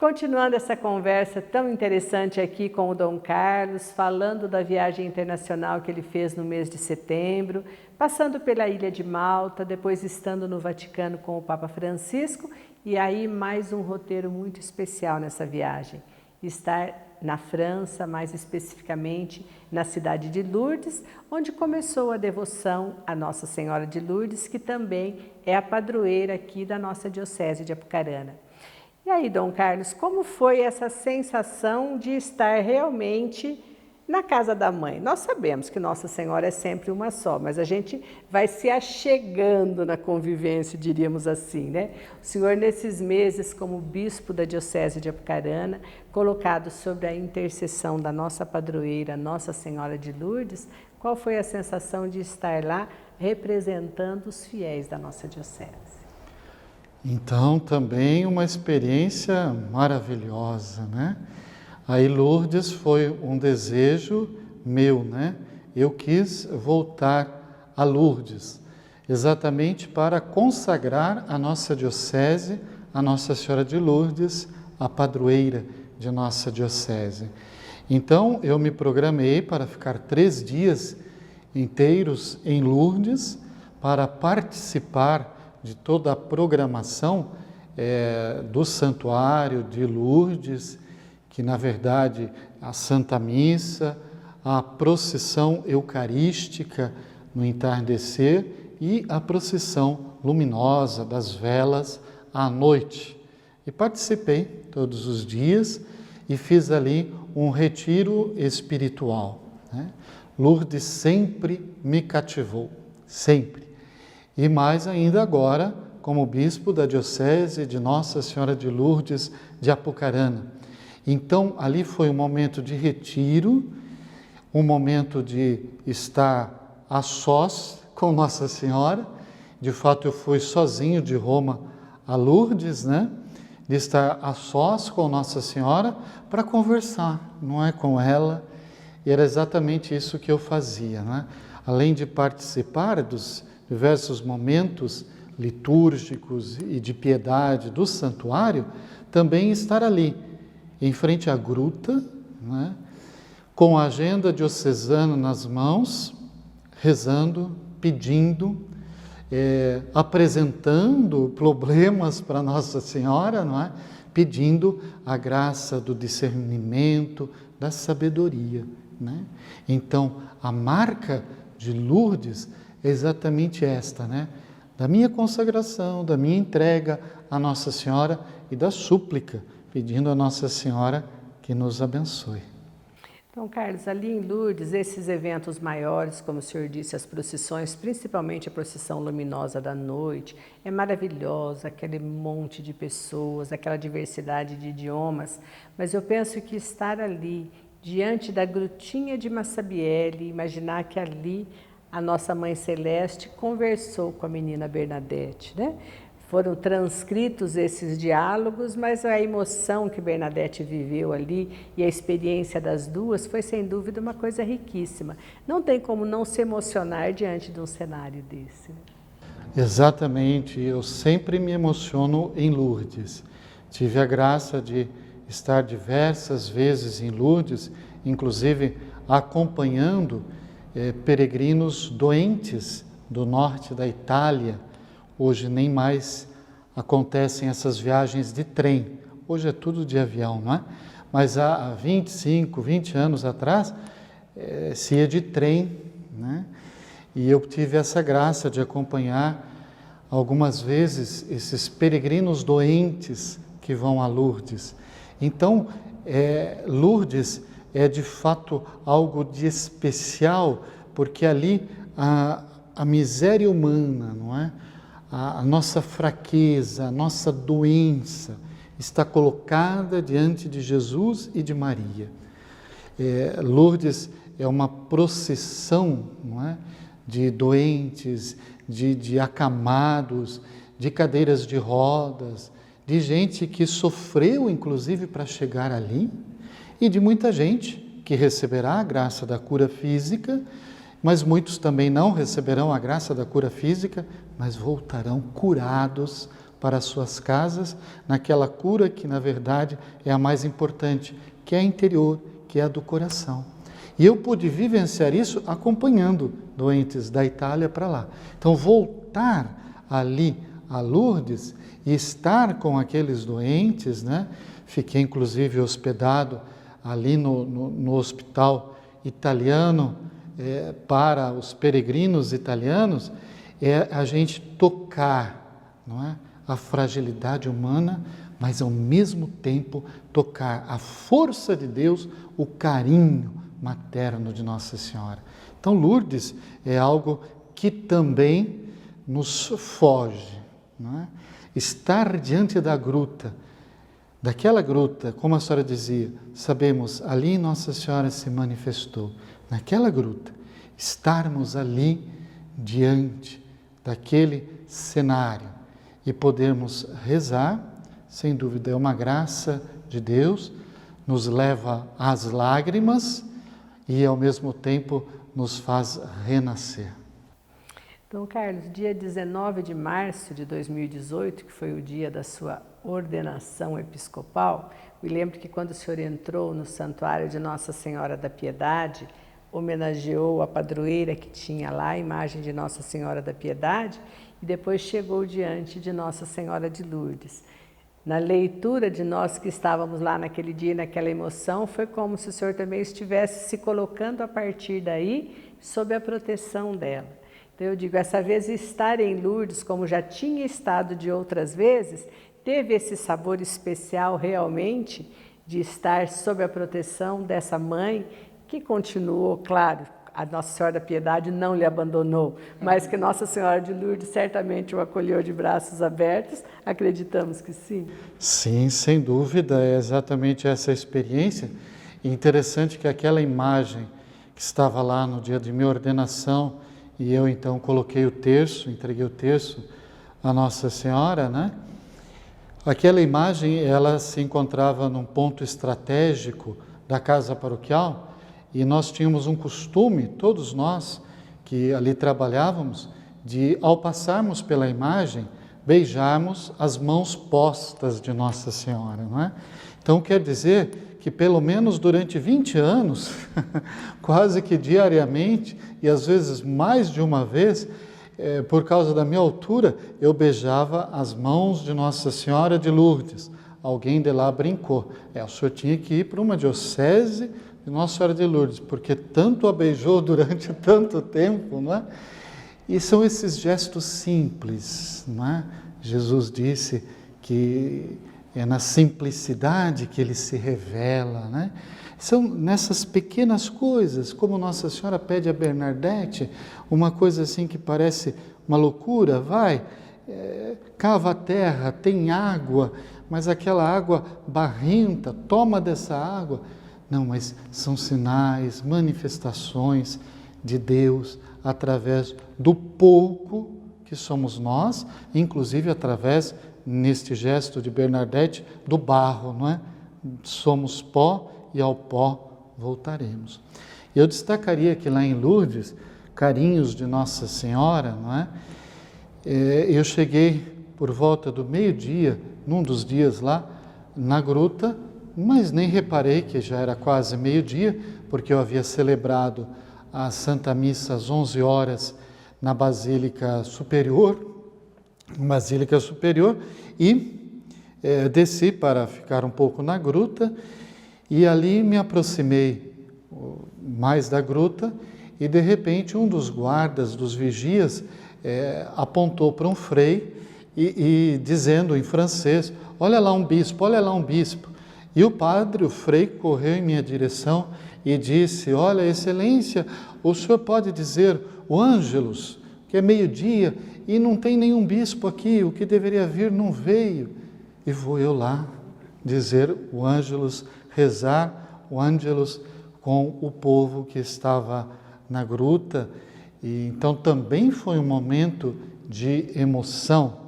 Continuando essa conversa tão interessante aqui com o Dom Carlos, falando da viagem internacional que ele fez no mês de setembro, passando pela Ilha de Malta, depois estando no Vaticano com o Papa Francisco, e aí mais um roteiro muito especial nessa viagem, estar na França, mais especificamente na cidade de Lourdes, onde começou a devoção à Nossa Senhora de Lourdes, que também é a padroeira aqui da nossa Diocese de Apucarana. E aí, Dom Carlos, como foi essa sensação de estar realmente na casa da mãe? Nós sabemos que Nossa Senhora é sempre uma só, mas a gente vai se achegando na convivência, diríamos assim, né? O senhor, nesses meses, como bispo da Diocese de Apucarana, colocado sob a intercessão da nossa padroeira, Nossa Senhora de Lourdes, qual foi a sensação de estar lá representando os fiéis da nossa Diocese? Então, também uma experiência maravilhosa, né? Aí Lourdes foi um desejo meu, né? Eu quis voltar a Lourdes, exatamente para consagrar a nossa diocese, a Nossa Senhora de Lourdes, a padroeira de nossa diocese. Então, eu me programei para ficar 3 dias inteiros em Lourdes, para participar de toda a programação do Santuário de Lourdes, que na verdade a Santa Missa, a procissão eucarística no entardecer e a procissão luminosa das velas à noite. E participei todos os dias e fiz ali um retiro espiritual, né? Lourdes sempre me cativou, sempre. E mais ainda agora, como bispo da Diocese de Nossa Senhora de Lourdes de Apucarana. Então, ali foi um momento de retiro, um momento de estar a sós com Nossa Senhora. De fato, eu fui sozinho de Roma a Lourdes, né? De estar a sós com Nossa Senhora para conversar, não é, com ela. E era exatamente isso que eu fazia, né? Além de participar dos diversos momentos litúrgicos e de piedade do santuário, também estar ali, em frente à gruta, né, com a agenda diocesana nas mãos, rezando, pedindo, apresentando problemas para Nossa Senhora, não é? Pedindo a graça do discernimento, da sabedoria, né? Então, a marca de Lourdes é exatamente esta, né? Da minha consagração, da minha entrega à Nossa Senhora e da súplica, pedindo a Nossa Senhora que nos abençoe. Então, Carlos, ali em Lourdes, esses eventos maiores, como o senhor disse, as procissões, principalmente a procissão luminosa da noite, é maravilhosa, aquele monte de pessoas, aquela diversidade de idiomas, mas eu penso que estar ali, diante da grutinha de Massabielle, imaginar que ali a nossa Mãe Celeste conversou com a menina Bernadette, né? Foram transcritos esses diálogos, mas a emoção que Bernadette viveu ali e a experiência das duas foi, sem dúvida, uma coisa riquíssima. Não tem como não se emocionar diante de um cenário desse, né? Exatamente, eu sempre me emociono em Lourdes. Tive a graça de estar diversas vezes em Lourdes, inclusive acompanhando peregrinos doentes do norte da Itália. Hoje nem mais acontecem essas viagens de trem, hoje é tudo de avião, não é? Mas há 25, 20 anos atrás se ia de trem, né? E eu tive essa graça de acompanhar algumas vezes esses peregrinos doentes que vão a Lourdes. Então, Lourdes é de fato algo de especial, porque ali a miséria humana, não é? A nossa fraqueza, a nossa doença está colocada diante de Jesus e de Maria. Lourdes é uma procissão, não é? De doentes, de acamados, de cadeiras de rodas, de gente que sofreu inclusive para chegar ali, e de muita gente que receberá a graça da cura física, mas muitos também não receberão a graça da cura física, mas voltarão curados para as suas casas, naquela cura que na verdade é a mais importante, que é a interior, que é a do coração. E eu pude vivenciar isso acompanhando doentes da Itália para lá. Então voltar ali a Lourdes e estar com aqueles doentes, né? Fiquei inclusive hospedado ali no hospital italiano para os peregrinos italianos, é a gente tocar, não é? A fragilidade humana, mas ao mesmo tempo tocar a força de Deus, o carinho materno de Nossa Senhora. Então Lourdes é algo que também nos foge, não é? Estar diante da gruta, daquela gruta, como a senhora dizia, sabemos, ali Nossa Senhora se manifestou, naquela gruta, estarmos ali diante daquele cenário e podermos rezar, sem dúvida é uma graça de Deus, nos leva às lágrimas e ao mesmo tempo nos faz renascer. Dom Carlos, dia 19 de março de 2018, que foi o dia da sua ordenação episcopal, me lembro que quando o senhor entrou no Santuário de Nossa Senhora da Piedade, homenageou a padroeira que tinha lá, a imagem de Nossa Senhora da Piedade, e depois chegou diante de Nossa Senhora de Lourdes. Na leitura de nós que estávamos lá naquele dia, naquela emoção, foi como se o senhor também estivesse se colocando a partir daí, sob a proteção dela. Então eu digo, essa vez estar em Lourdes, como já tinha estado de outras vezes, teve esse sabor especial realmente de estar sob a proteção dessa mãe que continuou, claro, a Nossa Senhora da Piedade não lhe abandonou, mas que Nossa Senhora de Lourdes certamente o acolheu de braços abertos, acreditamos que sim. Sim, sem dúvida, é exatamente essa experiência. E interessante que aquela imagem que estava lá no dia de minha ordenação, e eu então coloquei o terço, entreguei o terço à Nossa Senhora, né? Aquela imagem, ela se encontrava num ponto estratégico da casa paroquial, e nós tínhamos um costume, todos nós que ali trabalhávamos, de ao passarmos pela imagem, beijarmos as mãos postas de Nossa Senhora, não é? Então quer dizer que pelo menos durante 20 anos, quase que diariamente, e às vezes mais de uma vez, por causa da minha altura, eu beijava as mãos de Nossa Senhora de Lourdes. Alguém de lá brincou, o senhor tinha que ir para uma diocese de Nossa Senhora de Lourdes, porque tanto a beijou durante tanto tempo, não é? E são esses gestos simples, não é? Jesus disse que é na simplicidade que ele se revela, né? São nessas pequenas coisas, como Nossa Senhora pede a Bernadette, uma coisa assim que parece uma loucura, cava a terra, tem água, mas aquela água barrenta, toma dessa água. Não, mas são sinais, manifestações de Deus através do pouco que somos nós, inclusive através, neste gesto de Bernadette, do barro, não é? Somos pó e ao pó voltaremos. Eu destacaria que lá em Lourdes, carinhos de Nossa Senhora, não é? Eu cheguei por volta do meio-dia, num dos dias lá, na gruta, mas nem reparei que já era quase meio-dia, porque eu havia celebrado a Santa Missa às 11 horas na Basílica Superior, e desci para ficar um pouco na gruta, e ali me aproximei mais da gruta, e de repente um dos guardas, dos vigias, apontou para um frei, e dizendo em francês, olha lá um bispo, olha lá um bispo. E o padre, o frei, correu em minha direção e disse, olha, excelência, o senhor pode dizer o Ângelus, que é meio-dia, e não tem nenhum bispo aqui, o que deveria vir não veio. E vou eu lá dizer o Ângelus, rezar o Ângelus com o povo que estava na gruta. E então também foi um momento de emoção.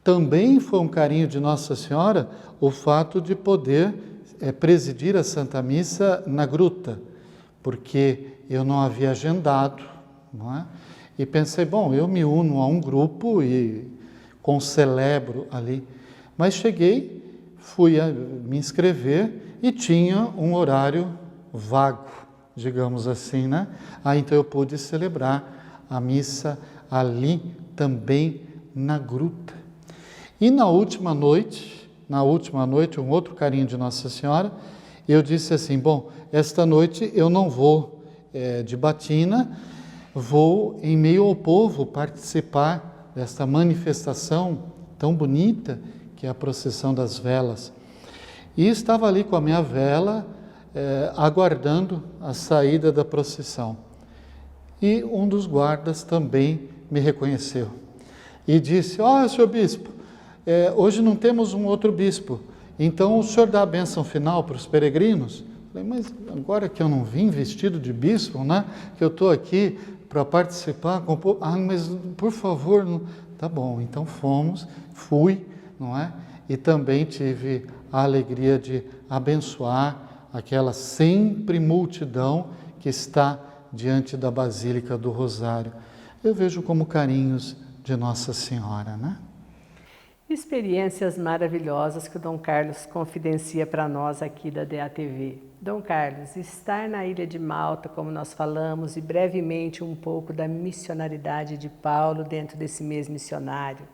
Também foi um carinho de Nossa Senhora o fato de poder presidir a Santa Missa na gruta, porque eu não havia agendado, não é? E pensei, bom, eu me uno a um grupo e concelebro ali. Mas cheguei, fui me inscrever e tinha um horário vago, digamos assim, né? Então eu pude celebrar a missa ali também na gruta. E na última noite, um outro carinho de Nossa Senhora, eu disse assim, bom, esta noite eu não vou de batina, vou em meio ao povo participar desta manifestação tão bonita que é a procissão das velas. E estava ali com a minha vela, aguardando a saída da procissão. E um dos guardas também me reconheceu e disse, senhor bispo, hoje não temos um outro bispo, então o senhor dá a bênção final para os peregrinos? Falei, mas agora que eu não vim vestido de bispo, né, que eu estou aqui para participar, mas por favor, não... Tá bom, então fui, não é? E também tive a alegria de abençoar aquela sempre multidão que está diante da Basílica do Rosário. Eu vejo como carinhos de Nossa Senhora, né? Experiências maravilhosas que o Dom Carlos confidencia para nós aqui da DATV. Dom Carlos, estar na Ilha de Malta, como nós falamos, e brevemente um pouco da missionaridade de Paulo dentro desse mês missionário,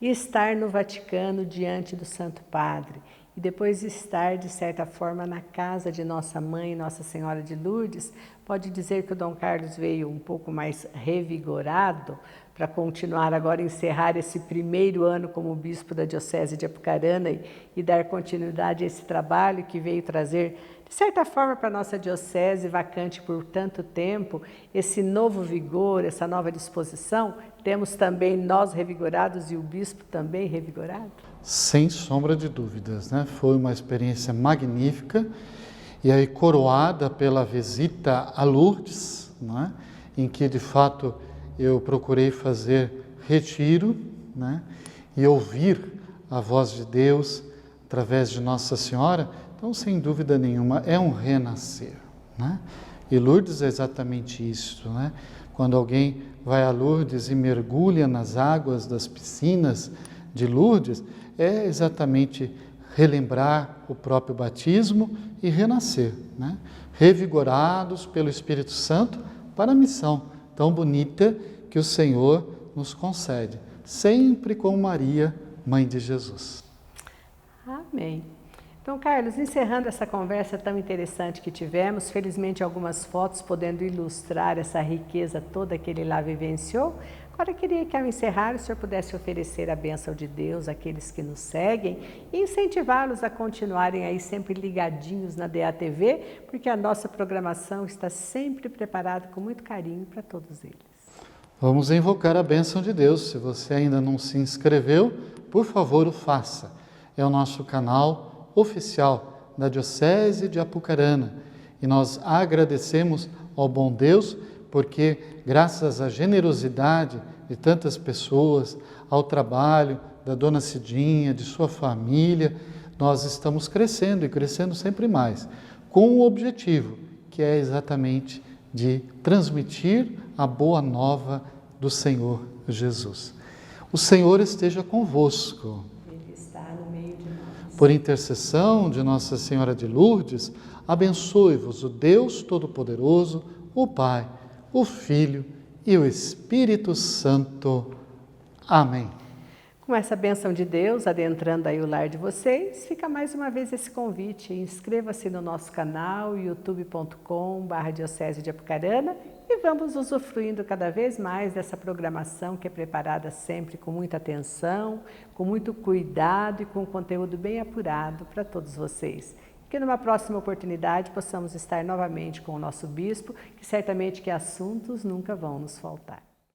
e estar no Vaticano diante do Santo Padre, e depois estar, de certa forma, na casa de Nossa Mãe, Nossa Senhora de Lourdes, pode dizer que o Dom Carlos veio um pouco mais revigorado para continuar agora, encerrar esse primeiro ano como bispo da Diocese de Apucarana e dar continuidade a esse trabalho que veio trazer, de certa forma, para a nossa diocese vacante por tanto tempo, esse novo vigor, essa nova disposição. Temos também nós revigorados e o bispo também revigorado? Sem sombra de dúvidas, né? Foi uma experiência magnífica e aí coroada pela visita a Lourdes, né? Em que de fato eu procurei fazer retiro, né? E ouvir a voz de Deus através de Nossa Senhora. Então, sem dúvida nenhuma, é um renascer, né? E Lourdes é exatamente isso, né? Quando alguém vai a Lourdes e mergulha nas águas das piscinas de Lourdes, é exatamente relembrar o próprio batismo e renascer, né? Revigorados pelo Espírito Santo para a missão tão bonita que o Senhor nos concede, sempre com Maria, Mãe de Jesus. Amém. Então, Carlos, encerrando essa conversa tão interessante que tivemos, felizmente algumas fotos podendo ilustrar essa riqueza toda que ele lá vivenciou, agora eu queria que ao encerrar o senhor pudesse oferecer a bênção de Deus àqueles que nos seguem e incentivá-los a continuarem aí sempre ligadinhos na DATV, porque a nossa programação está sempre preparada com muito carinho para todos eles. Vamos invocar a bênção de Deus. Se você ainda não se inscreveu, por favor, o faça. É o nosso canal oficial da Diocese de Apucarana. E nós agradecemos ao bom Deus, porque graças à generosidade de tantas pessoas, ao trabalho da Dona Cidinha, de sua família, nós estamos crescendo e crescendo sempre mais, com o objetivo, que é exatamente de transmitir a boa nova do Senhor Jesus. O Senhor esteja convosco. Por intercessão de Nossa Senhora de Lourdes, abençoe-vos o Deus Todo-Poderoso, o Pai, o Filho e o Espírito Santo. Amém. Com essa bênção de Deus adentrando aí o lar de vocês, fica mais uma vez esse convite. Inscreva-se no nosso canal, youtube.com/Diocese de Apucarana, e vamos usufruindo cada vez mais dessa programação que é preparada sempre com muita atenção, com muito cuidado e com conteúdo bem apurado para todos vocês. Que numa próxima oportunidade possamos estar novamente com o nosso bispo, que certamente que assuntos nunca vão nos faltar.